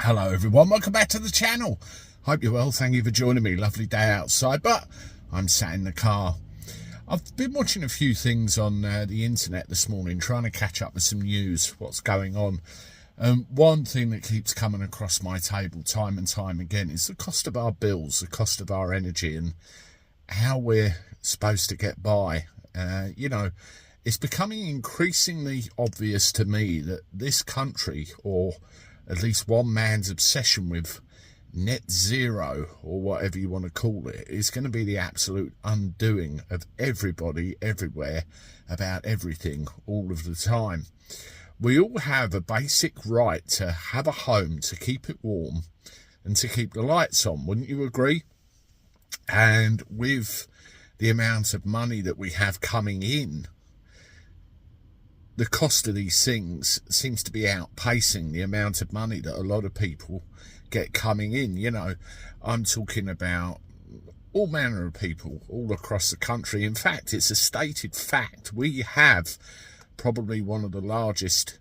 Hello everyone, welcome back to the channel. Hope you're well, thank you for joining me. Lovely day outside, but I'm sat in the car. I've been watching a few things on the internet this morning, trying to catch up with some news, what's going on. One thing that keeps coming across my table time and time again is the cost of our bills, the cost of our energy, and how we're supposed to get by. It's becoming increasingly obvious to me that this country, or at least one man's obsession with net zero, or whatever you want to call it, is going to be the absolute undoing of everybody, everywhere, about everything, all of the time. We all have a basic right to have a home, to keep it warm, and to keep the lights on, wouldn't you agree? And with the amount of money that we have coming in, the cost of these things seems to be outpacing the amount of money that a lot of people get coming in. You know, I'm talking about all manner of people all across the country. In fact, it's a stated fact. We have probably one of the largest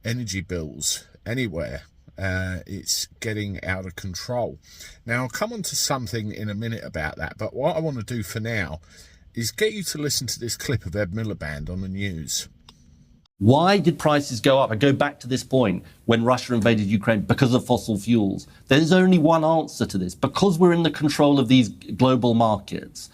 energy bills anywhere. It's getting out of control. Now, I'll come on to something in a minute about that, but what I want to do for now is get you to listen to this clip of Ed Miliband on the news. Why did prices go up? I go back to this point when Russia invaded Ukraine because of fossil fuels. There's only one answer to this. Because we're in the control of these global markets,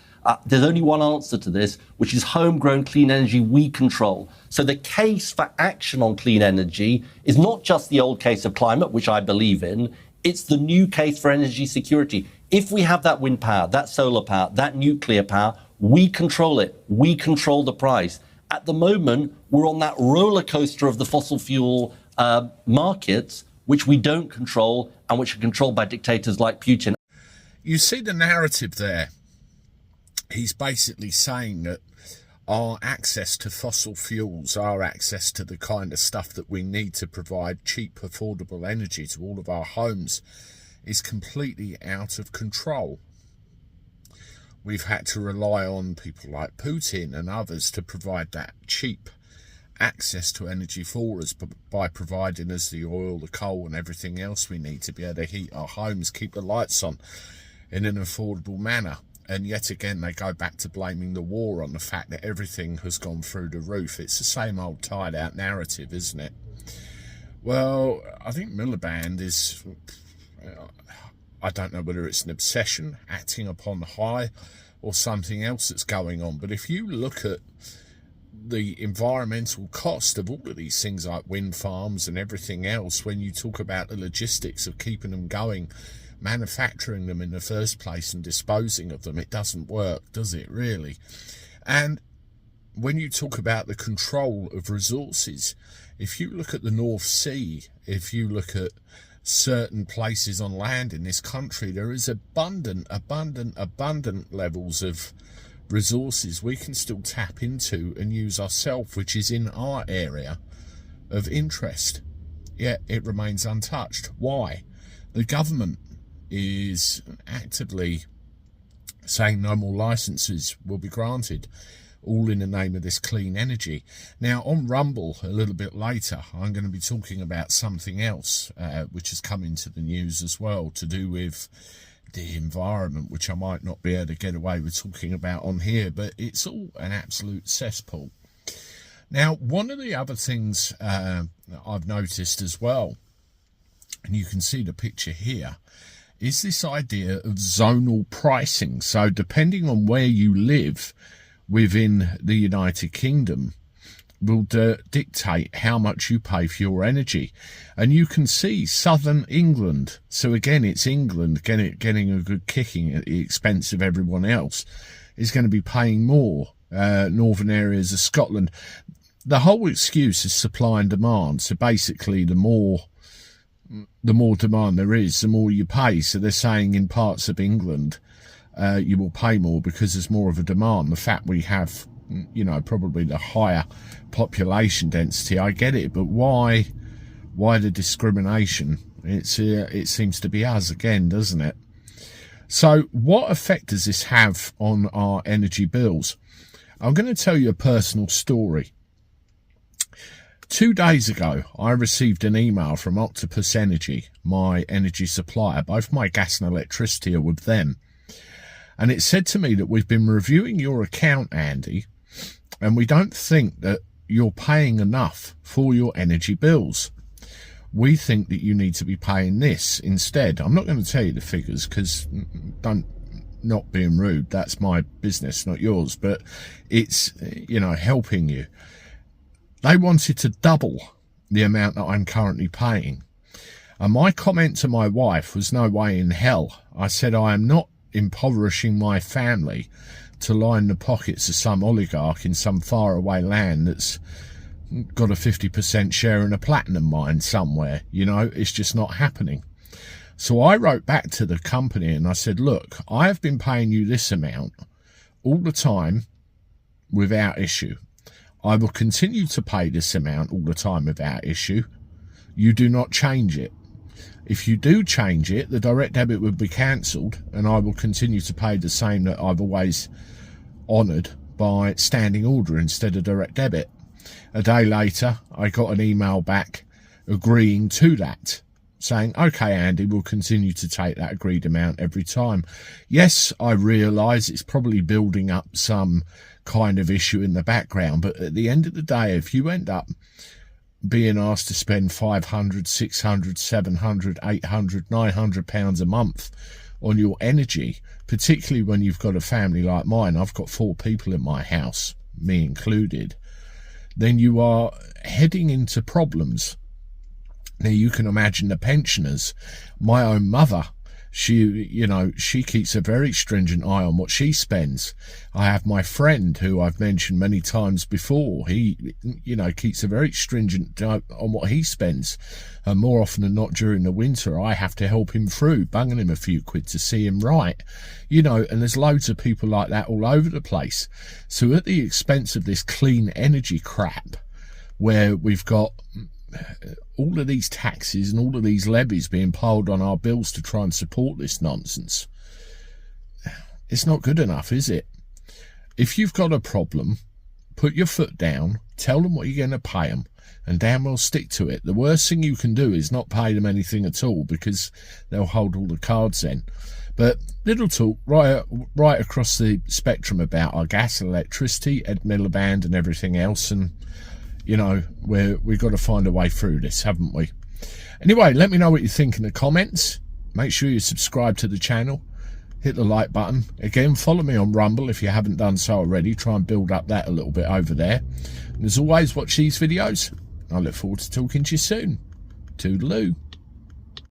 there's only one answer to this, which is homegrown clean energy we control. So the case for action on clean energy is not just the old case of climate, which I believe in. It's the new case for energy security. If we have that wind power, that solar power, that nuclear power, we control it. We control the price. At the moment, we're on that roller coaster of the fossil fuel markets, which we don't control and which are controlled by dictators like Putin. You see the narrative there. He's basically saying that our access to fossil fuels, our access to the kind of stuff that we need to provide cheap, affordable energy to all of our homes is completely out of control. We've had to rely on people like Putin and others to provide that cheap access to energy for us, by providing us the oil, the coal and everything else we need to be able to heat our homes, keep the lights on in an affordable manner. And yet again, they go back to blaming the war on the fact that everything has gone through the roof. It's the same old tied out narrative, isn't it? Well, I think Miliband is, I don't know whether it's an obsession, acting upon high, or something else that's going on. But if you look at the environmental cost of all of these things like wind farms and everything else, when you talk about the logistics of keeping them going, manufacturing them in the first place and disposing of them, it doesn't work, does it really? And when you talk about the control of resources, if you look at the North Sea, if you look at certain places on land in this country, there is abundant levels of resources we can still tap into and use ourselves, which is in our area of interest, yet it remains untouched. Why? The government is actively saying no more licenses will be granted, all in the name of this clean energy. Now, on Rumble, a little bit later, I'm going to be talking about something else, which has come into the news as well, to do with the environment, which I might not be able to get away with talking about on here, but it's all an absolute cesspool. Now, one of the other things I've noticed as well, and you can see the picture here, is this idea of zonal pricing. So depending on where you live within the United Kingdom will dictate how much you pay for your energy. And you can see southern England, so again it's England getting a good kicking at the expense of everyone else, is going to be paying more. Northern areas of Scotland, the whole excuse is supply and demand. So basically the more demand there is, the more you pay. So they're saying in parts of England you will pay more because there's more of a demand. The fact we have, you know, probably the higher population density, I get it, but why the discrimination? It seems to be us again, doesn't it? So what effect does this have on our energy bills? I'm going to tell you a personal story. 2 days ago, I received an email from Octopus Energy, my energy supplier. Both my gas and electricity are with them. And it said to me that we've been reviewing your account, Andy, and we don't think that you're paying enough for your energy bills. We think that you need to be paying this instead. I'm not going to tell you the figures because not being rude, that's my business, not yours, but it's, you know, helping you. They wanted to double the amount that I'm currently paying. And my comment to my wife was, no way in hell. I said, I am not impoverishing my family to line the pockets of some oligarch in some faraway land that's got a 50% share in a platinum mine somewhere. You know, it's just not happening. So I wrote back to the company and I said, look, I have been paying you this amount all the time without issue. I will continue to pay this amount all the time without issue. You do not change it. If you do change it, the direct debit will be cancelled and I will continue to pay the same that I've always honoured by standing order instead of direct debit. A day later, I got an email back agreeing to that, saying, okay, Andy, we'll continue to take that agreed amount every time. Yes, I realise it's probably building up some kind of issue in the background, but at the end of the day, if you end up being asked to spend 500, 600, 700, 800, 900 pounds a month on your energy, particularly when you've got a family like mine, I've got 4 people in my house, me included, then you are heading into problems. Now, you can imagine the pensioners. My own mother, she keeps a very stringent eye on what she spends. I have my friend who I've mentioned many times before. He, keeps a very stringent eye on what he spends. And more often than not during the winter, I have to help him through, bunging him a few quid to see him right. And there's loads of people like that all over the place. So at the expense of this clean energy crap, where we've got all of these taxes and all of these levies being piled on our bills to try and support this nonsense, it's not good enough, is it? If you've got a problem, put your foot down, tell them what you're going to pay them, and damn well stick to it. The worst thing you can do is not pay them anything at all, because they'll hold all the cards then. But little talk right across the spectrum about our gas, electricity, Ed Miliband and everything else, and we've got to find a way through this, haven't we? Anyway, let me know what you think in the comments. Make sure you subscribe to the channel. Hit the like button. Again, follow me on Rumble if you haven't done so already. Try and build up that a little bit over there. And as always, watch these videos. I look forward to talking to you soon. Toodaloo.